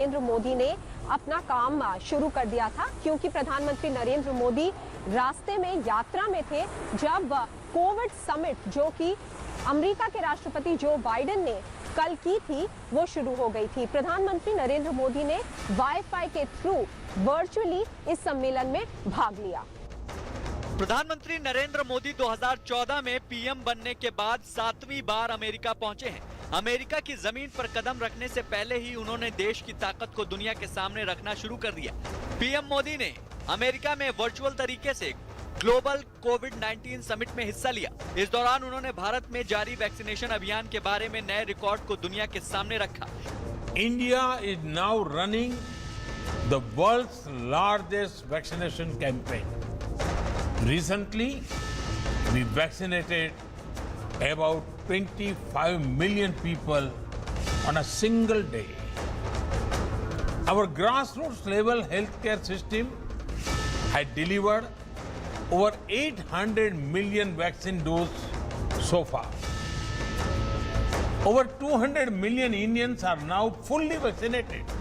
नरेंद्र मोदी ने अपना काम शुरू कर दिया था, क्योंकि प्रधानमंत्री नरेंद्र मोदी रास्ते में यात्रा में थे जब कोविड समिट जो कि अमेरिका के राष्ट्रपति जो बाइडेन ने कल की थी वो शुरू हो गई थी। प्रधानमंत्री नरेंद्र मोदी ने वाईफाई के थ्रू वर्चुअली इस सम्मेलन में भाग लिया। प्रधानमंत्री नरेंद्र मोदी 2014 में पीएम बनने के बाद 7वीं बार अमेरिका पहुंचे हैं। अमेरिका की जमीन पर कदम रखने से पहले ही उन्होंने देश की ताकत को दुनिया के सामने रखना शुरू कर दिया। पीएम मोदी ने अमेरिका में वर्चुअल तरीके से ग्लोबल कोविड-19 समिट में हिस्सा लिया। इस दौरान उन्होंने भारत में जारी वैक्सीनेशन अभियान के बारे में नए रिकॉर्ड को दुनिया के सामने रखा। India is now running the world's largest vaccination campaign. Recently, we vaccinated about 25 million people on a single day. Our grassroots level healthcare system had delivered over 800 million vaccine doses so far. Over 200 million Indians are now fully vaccinated.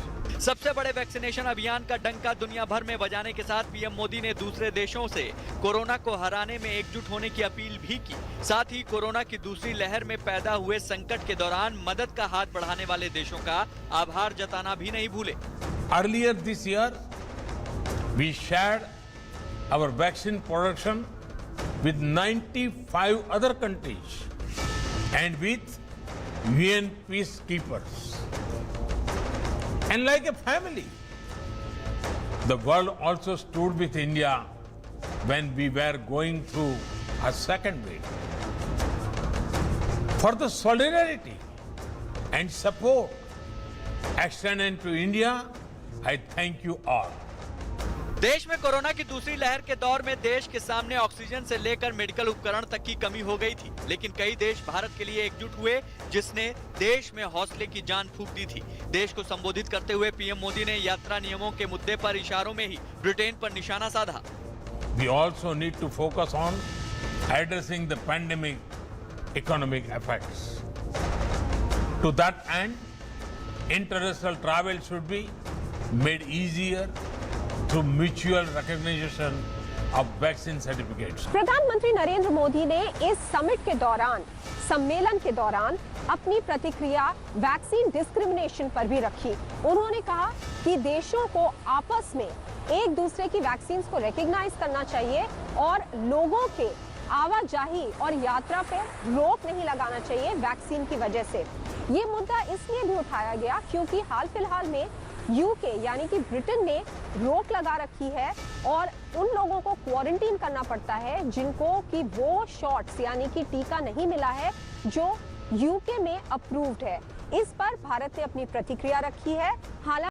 सबसे बड़े vaccination अभियान का डंका दुनिया भर में बजाने के साथ पीएम मोदी ने दूसरे देशों से कोरोना को हराने में एकजुट होने की अपील भी की। साथ ही कोरोना की दूसरी लहर में पैदा हुए संकट के दौरान मदद का हाथ बढ़ाने वाले देशों का आभार जताना भी नहीं भूले। Earlier this year, we shared our vaccine production with 95 other countries and with UN peacekeepers. And like a family, the world also stood with India when we were going through a second wave. For the solidarity and support extended to India, I thank you all. देश में corona की दूसरी लहर के दौर में देश के सामने ऑक्सीजन से लेकर मेडिकल उपकरण तक की कमी हो गई थी, लेकिन कई देश भारत के लिए एकजुट हुए, जिसने देश में हौसले की जान फूंक दी थी। देश को संबोधित करते हुए पीएम मोदी ने यात्रा नियमों के मुद्दे पर इशारों में ही ब्रिटेन पर निशाना साधा। We also need to focus on addressing the pandemic economic effects. To that end, international travel should be made easier through mutual recognition of vaccine certificates. प्रधानमंत्री नरेंद्र मोदी ने इस समिट के दौरान, सम्मेलन के दौरान अपनी प्रतिक्रिया वैक्सीन डिस्क्रिमिनेशन पर भी रखी। उन्होंने कहा कि देशों को आपस में एक दूसरे की वैक्सीन को रिकॉग्नाइज करना चाहिए और लोगों के आवाजाही और यात्रा पे रोक नहीं लगाना चाहिए वैक्सीन की वजह से। ये मुद्दा इसलिए भी उठाया गया क्योंकि हाल फिलहाल में यूके यानी कि ब्रिटेन ने रोक लगा रखी है और उन लोगों को क्वारंटीन करना पड़ता है जिनको कि वो शॉट्स यानी कि टीका नहीं मिला है जो यूके में अप्रूव्ड है। इस पर भारत ने अपनी प्रतिक्रिया रखी है। हालांकि